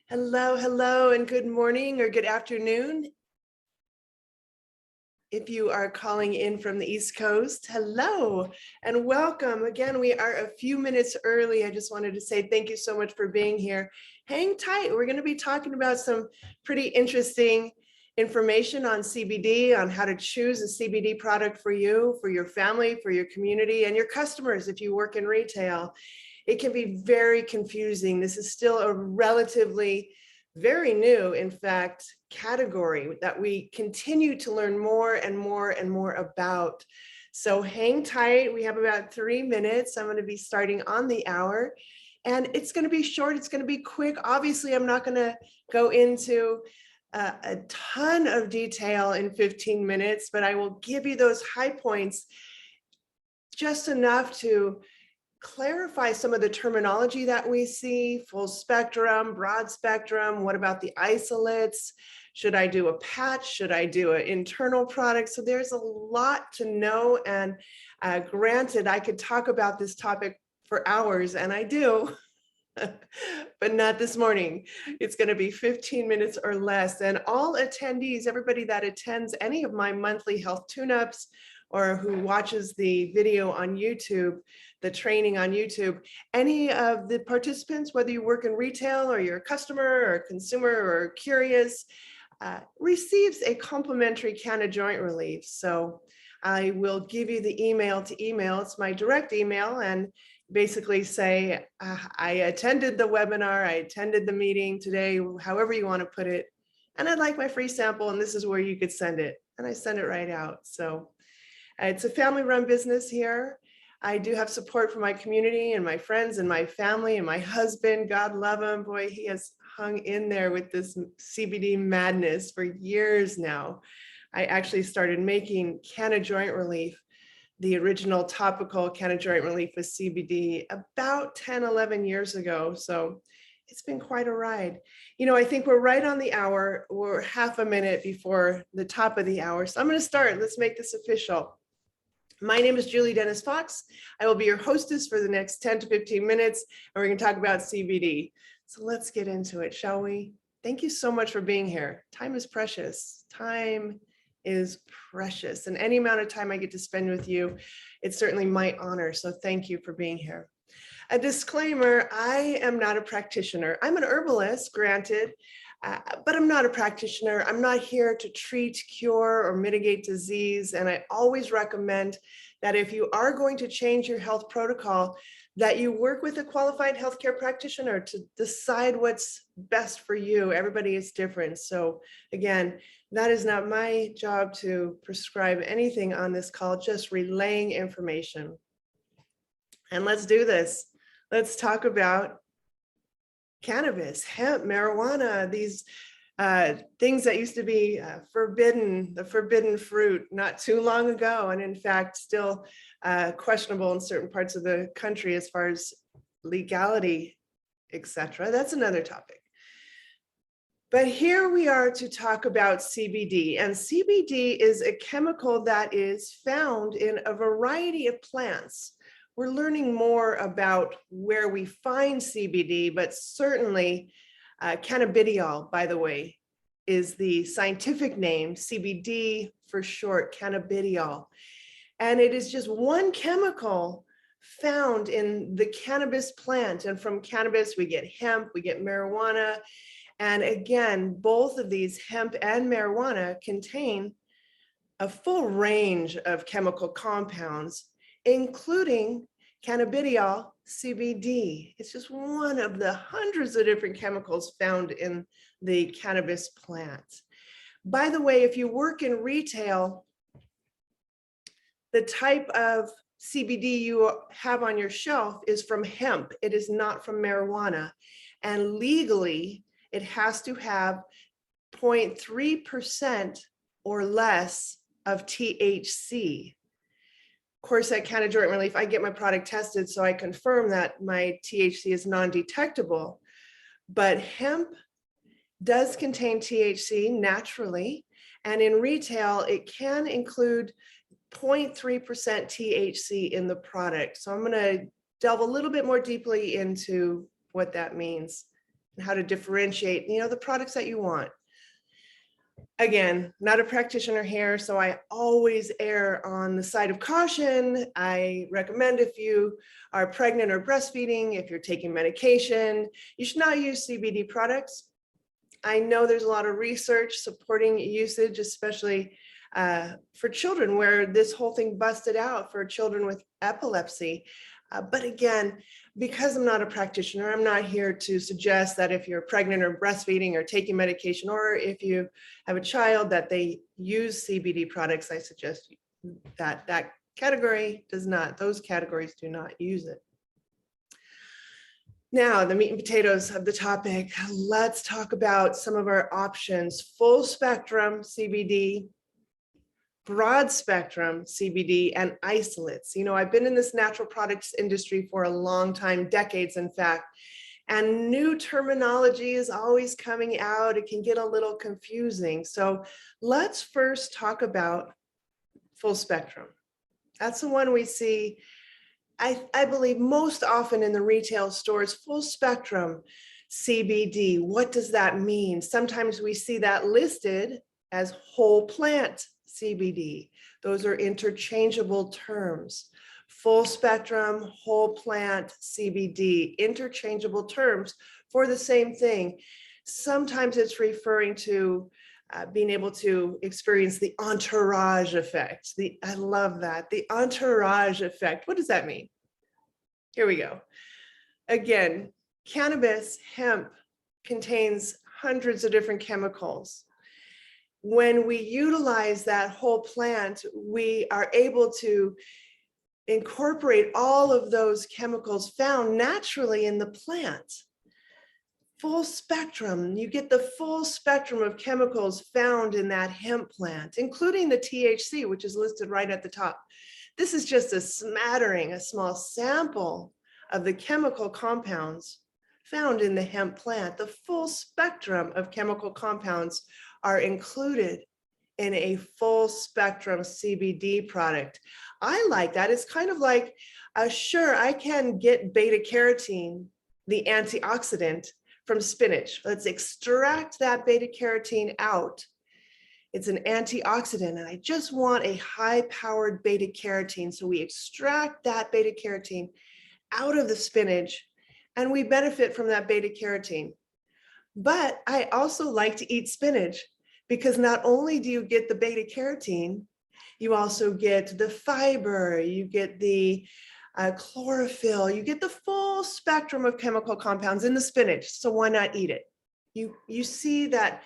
Hello, hello, and good morning or good afternoon. If you are calling in from the East Coast, hello and welcome. Again, we are a few minutes early. I just wanted to say thank you so much for being here. Hang tight. We're going to be talking about some pretty interesting information on CBD, on how to choose a CBD product for you, for your family, for your community, and your customers if you work in retail. It can be very confusing. This is still a relatively very new, in fact, category that we continue to learn more and more and more about. So hang tight. We have about 3 minutes. I'm going to be starting on the hour, and it's going to be short. It's going to be quick. Obviously, I'm not going to go into a ton of detail in 15 minutes, but I will give you those high points, just enough to clarify some of the terminology that we see: full spectrum, broad spectrum. What about the isolates? Should I do a patch? Should I do an internal product? So there's a lot to know. And granted, I could talk about this topic for hours, and I do, but not this morning. It's going to be 15 minutes or less. And all attendees, everybody that attends any of my monthly health tune-ups or who watches the video on YouTube, the training on YouTube, any of the participants, whether you work in retail or you're a customer or a consumer or curious, receives a complimentary Canna Joint Relief. So I will give you the email to email. It's my direct email, and basically say, I attended the webinar, I attended the meeting today, however you want to put it, and I'd like my free sample, and this is where you could send it. And I send it right out. So it's a family-run business here. I do have support from my community and my friends and my family and my husband. God love him. Boy, he has hung in there with this CBD madness for years now. I actually started making Canna Joint Relief, the original topical Canna Joint Relief with CBD, about 10, 11 years ago. So it's been quite a ride. You know, I think we're right on the hour. We're half a minute before the top of the hour. So I'm going to start. Let's make this official. My name is Julie Dennis Fox. I will be your hostess for the next 10 to 15 minutes, and we're going to talk about CBD. So let's get into it, shall we? Thank you so much for being here. Time is precious. Time is precious. And any amount of time I get to spend with you, it's certainly my honor. So thank you for being here. A disclaimer: I am not a practitioner. I'm an herbalist, granted, but I'm not a practitioner. I'm not here to treat, cure, or mitigate disease. And I always recommend that if you are going to change your health protocol, that you work with a qualified healthcare practitioner to decide what's best for you. Everybody is different. So again, that is not my job to prescribe anything on this call, just relaying information. And let's do this. Let's talk about cannabis, hemp, marijuana, these things that used to be forbidden, the forbidden fruit not too long ago, and in fact still questionable in certain parts of the country as far as legality, etc. That's another topic. But here we are to talk about CBD, and CBD is a chemical that is found in a variety of plants. We're learning more about where we find CBD, but certainly cannabidiol, by the way, is the scientific name, CBD for short, cannabidiol. And it is just one chemical found in the cannabis plant. And from cannabis, we get hemp, we get marijuana. And again, both of these, hemp and marijuana, contain a full range of chemical compounds, including cannabidiol, CBD. It's just one of the hundreds of different chemicals found in the cannabis plant. By the way, if you work in retail, the type of CBD you have on your shelf is from hemp. It is not from marijuana. And legally, it has to have 0.3% or less of THC. Of course, at Canna Joint Relief, I get my product tested, so I confirm that my THC is non-detectable. But hemp does contain THC naturally, and in retail, it can include 0.3% THC in the product. So I'm going to delve a little bit more deeply into what that means and how to differentiate, the products that you want. Again, not a practitioner here, so I always err on the side of caution. I recommend if you are pregnant or breastfeeding, if you're taking medication, you should not use CBD products. I know there's a lot of research supporting usage, especially for children, where this whole thing busted out for children with epilepsy. But again, because I'm not a practitioner, I'm not here to suggest that if you're pregnant or breastfeeding or taking medication, or if you have a child that they use CBD products, I suggest that those categories do not use it. Now, the meat and potatoes of the topic, let's talk about some of our options. Full spectrum CBD, broad spectrum CBD, and isolates. I've been in this natural products industry for a long time, decades, in fact, and new terminology is always coming out. It can get a little confusing. So let's first talk about full spectrum. That's the one we see, I believe, most often in the retail stores. Full spectrum CBD. What does that mean? Sometimes we see that listed as whole plant CBD. Those are interchangeable terms. Full spectrum, whole plant CBD, interchangeable terms for the same thing. Sometimes it's referring to being able to experience the entourage effect. I love that, the entourage effect. What does that mean? Here we go. Again, cannabis, hemp, contains hundreds of different chemicals. When we utilize that whole plant, we are able to incorporate all of those chemicals found naturally in the plant. Full spectrum, you get the full spectrum of chemicals found in that hemp plant, including the THC, which is listed right at the top. This is just a smattering, a small sample of the chemical compounds found in the hemp plant. The full spectrum of chemical compounds are included in a full spectrum CBD product. I like that. It's kind of like, sure, I can get beta carotene, the antioxidant, from spinach. Let's extract that beta carotene out. It's an antioxidant, and I just want a high-powered beta carotene. So we extract that beta carotene out of the spinach, and we benefit from that beta carotene. But I also like to eat spinach, because not only do you get the beta carotene, you also get the fiber, you get the chlorophyll, you get the full spectrum of chemical compounds in the spinach. So why not eat it? You see that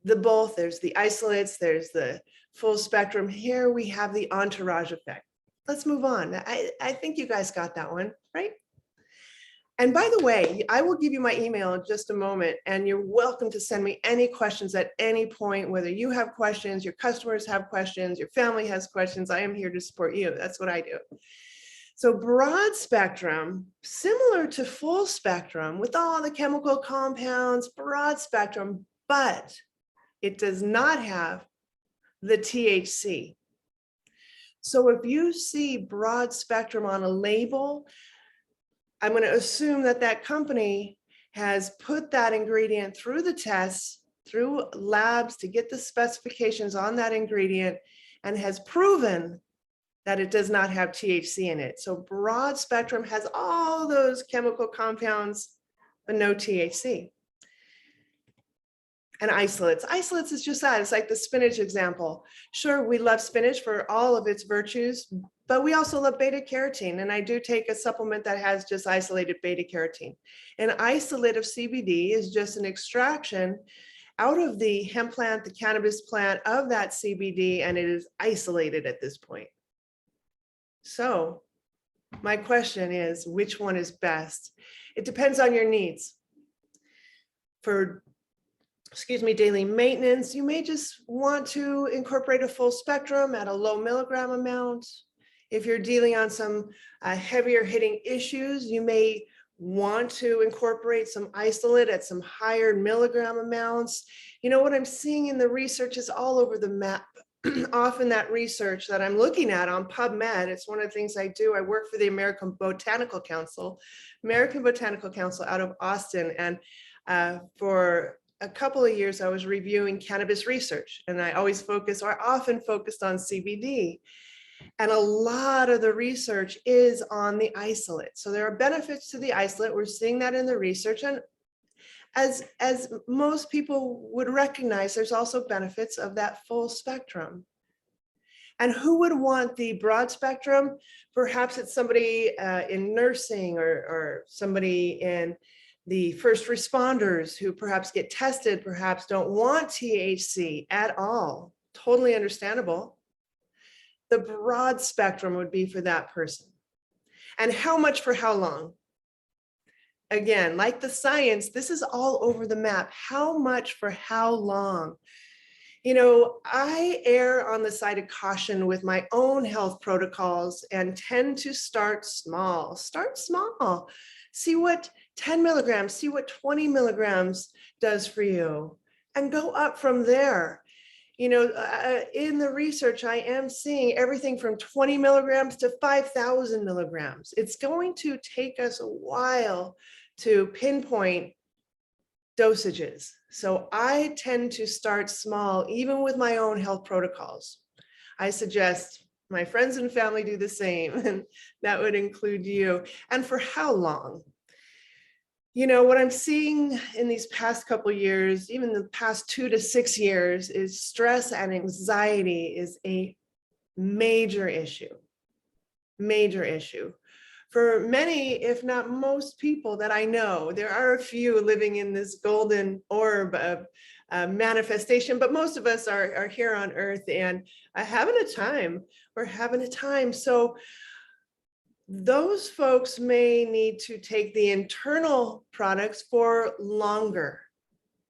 there's the isolates, there's the full spectrum. Here we have the entourage effect. Let's move on. I think you guys got that one, right? And by the way, I will give you my email in just a moment, and you're welcome to send me any questions at any point, whether you have questions, your customers have questions, your family has questions. I am here to support you. That's what I do. So broad spectrum, similar to full spectrum with all the chemical compounds, broad spectrum, but it does not have the THC. So if you see broad spectrum on a label, I'm going to assume that that company has put that ingredient through the tests, through labs to get the specifications on that ingredient, and has proven that it does not have THC in it. So broad spectrum has all those chemical compounds, but no THC. And isolates. Isolates is just that. It's like the spinach example. Sure, we love spinach for all of its virtues, but we also love beta carotene. And I do take a supplement that has just isolated beta carotene. An isolate of CBD is just an extraction out of the hemp plant, the cannabis plant of that CBD, and it is isolated at this point. So my question is, which one is best? It depends on your needs. For daily maintenance, you may just want to incorporate a full spectrum at a low milligram amount. If you're dealing on some heavier hitting issues, you may want to incorporate some isolate at some higher milligram amounts. What I'm seeing in the research is all over the map. Often that research that I'm looking at on PubMed, it's one of the things I do. I work for the American Botanical Council out of Austin, and For a couple of years, I was reviewing cannabis research, and I often focused on CBD. And a lot of the research is on the isolate. So there are benefits to the isolate. We're seeing that in the research. And as most people would recognize, there's also benefits of that full spectrum. And who would want the broad spectrum? Perhaps it's somebody in nursing or somebody in the first responders who perhaps get tested, perhaps don't want THC at all. Totally understandable. The broad spectrum would be for that person. And how much for how long? Again, like the science, this is all over the map. How much for how long? You know, I err on the side of caution with my own health protocols and tend to start small. Start small. See what 10 milligrams, see what 20 milligrams does for you, and go up from there. You know, in the research, I am seeing everything from 20 milligrams to 5,000 milligrams. It's going to take us a while to pinpoint dosages. So I tend to start small, even with my own health protocols. I suggest my friends and family do the same, and that would include you. And for how long? You know, what I'm seeing in these past couple of years, even the past 2 to 6 years, is stress and anxiety is a major issue. Major issue. For many, if not most people that I know, there are a few living in this golden orb of manifestation, but most of us are here on earth and having a time. We're having a time. So those folks may need to take the internal products for longer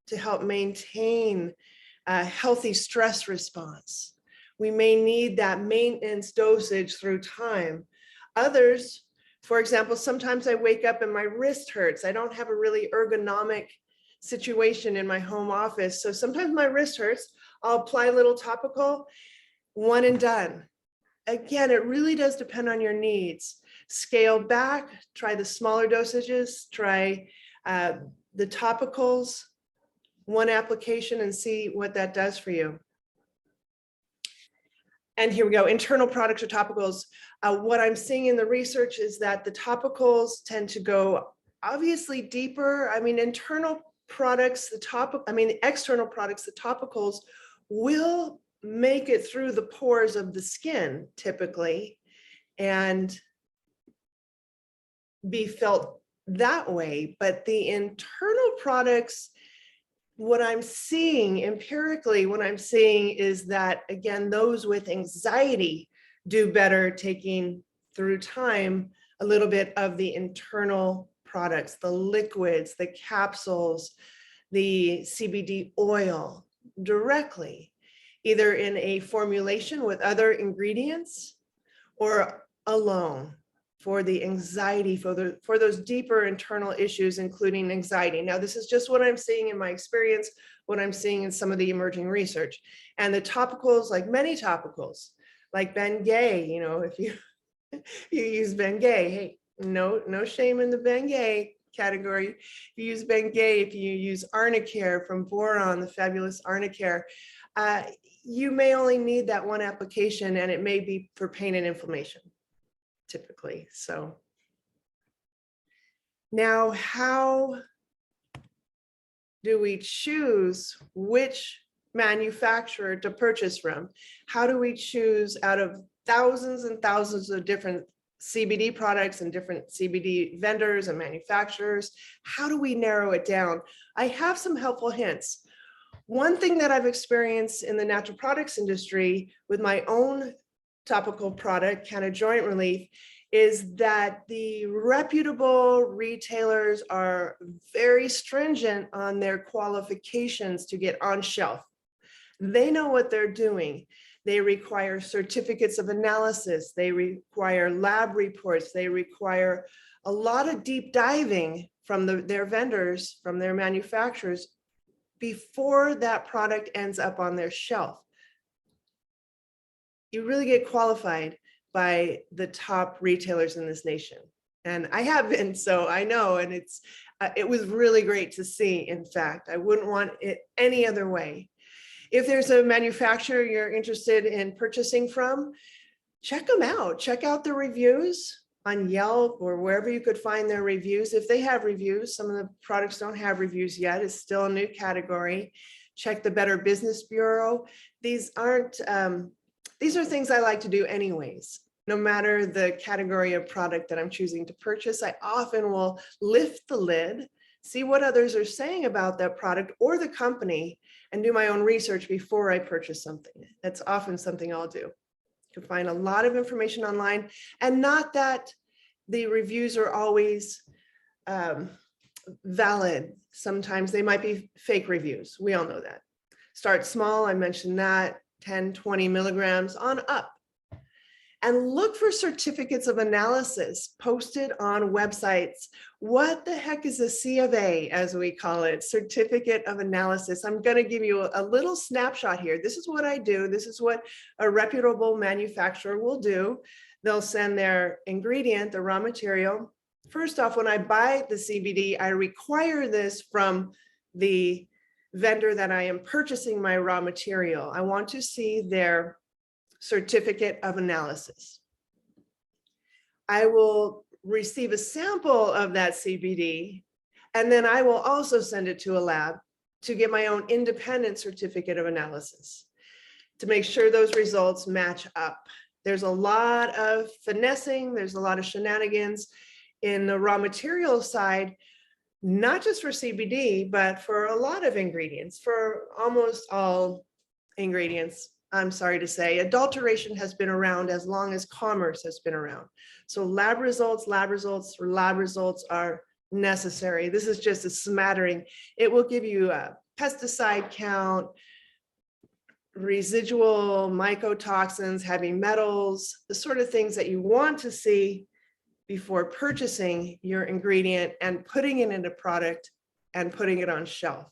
to help maintain a healthy stress response. We may need that maintenance dosage through time. Others, for example, sometimes I wake up and my wrist hurts. I don't have a really ergonomic situation in my home office. So sometimes my wrist hurts. I'll apply a little topical, one and done. Again, it really does depend on your needs. Scale back, try the smaller dosages, try the topicals, one application, and see what that does for you. And here we go, internal products or topicals. What I'm seeing in the research is that the topicals tend to go obviously deeper. I mean, internal products, the external products, the topicals will make it through the pores of the skin typically and be felt that way. But the internal products, what I'm seeing empirically, what I'm seeing is that, again, those with anxiety do better taking through time a little bit of the internal products, the liquids, the capsules, the CBD oil directly, either in a formulation with other ingredients or alone for the anxiety, for those deeper internal issues, including anxiety. Now, this is just what I'm seeing in my experience, what I'm seeing in some of the emerging research. And the topicals, like many topicals, like Bengay, you know, if you use Bengay, hey, no shame in the Bengay category. If you use Bengay, if you use Arnicare from Boron, the fabulous Arnicare, you may only need that one application, and it may be for pain and inflammation typically. So now, how do we choose which manufacturer to purchase from? How do we choose out of thousands and thousands of different CBD products and different CBD vendors and manufacturers? How do we narrow it down? I have some helpful hints. One thing that I've experienced in the natural products industry with my own topical product, Canna Joint Relief, is that the reputable retailers are very stringent on their qualifications to get on shelf. They know what they're doing. They require certificates of analysis. They require lab reports. They require a lot of deep diving from their vendors, from their manufacturers, before that product ends up on their shelf. You really get qualified by the top retailers in this nation. And I have been, so I know, and it was really great to see. In fact, I wouldn't want it any other way. If there's a manufacturer you're interested in purchasing from, check them out. Check out the reviews on Yelp or wherever you could find their reviews. If they have reviews, some of the products don't have reviews yet. It's still a new category. Check the Better Business Bureau. These are things I like to do anyways. No matter the category of product that I'm choosing to purchase, I often will lift the lid, see what others are saying about that product or the company, and do my own research before I purchase something. That's often something I'll do. You can find a lot of information online, and not that the reviews are always valid. Sometimes they might be fake reviews. We all know that. Start small, I mentioned that, 10, 20 milligrams on up. And look for certificates of analysis posted on websites. What the heck is a C of A, as we call it, certificate of analysis? I'm going to give you a little snapshot here. This is what I do. This is what a reputable manufacturer will do. They'll send their ingredient, the raw material. First off, when I buy the CBD, I require this from the vendor that I am purchasing my raw material. I want to see their certificate of analysis. I will receive a sample of that CBD, and then I will also send it to a lab to get my own independent certificate of analysis to make sure those results match up. There's a lot of finessing, there's a lot of shenanigans in the raw material side, not just for CBD, but for a lot of ingredients, for almost all ingredients. I'm sorry to say, adulteration has been around as long as commerce has been around. So lab results are necessary. This is just a smattering. It will give you a pesticide count, residual mycotoxins, heavy metals, the sort of things that you want to see before purchasing your ingredient and putting it in a product and putting it on shelf.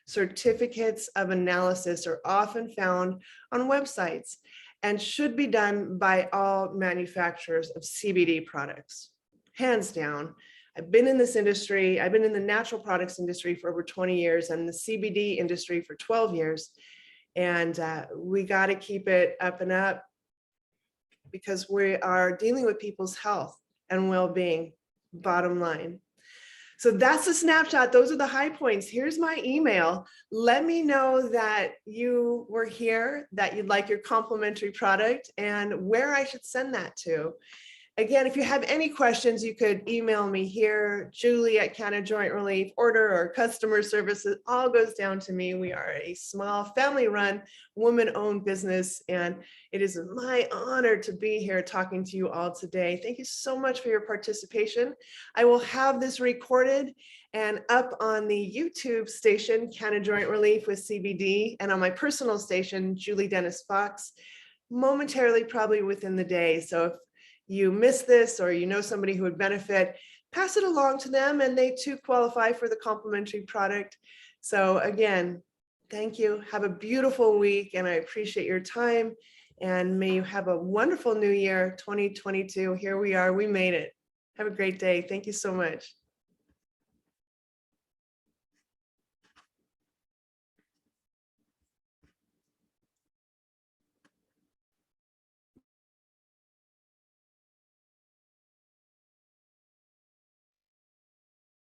Certificates of analysis are often found on websites and should be done by all manufacturers of CBD products. Hands down, I've been in this industry. I've been in the natural products industry for over 20 years and the CBD industry for 12 years. And we got to keep it up and up because we are dealing with people's health and well-being, bottom line. So that's a snapshot. Those are the high points. Here's my email. Let me know that you were here, that you'd like your complimentary product, and where I should send that to. Again, if you have any questions, you could email me here, Julie at Canna Joint Relief, order or customer services, all goes down to me. We are a small family-run, woman-owned business, and it is my honor to be here talking to you all today. Thank you so much for your participation. I will have this recorded and up on the YouTube station, Canna Joint Relief with CBD, and on my personal station, Julie Dennis Fox, momentarily, probably within the day. So if you miss this or you know somebody who would benefit, pass it along to them and they too qualify for the complimentary product. So again, thank you. Have a beautiful week and I appreciate your time and may you have a wonderful new year, 2022. Here we are, we made it. Have a great day. Thank you so much.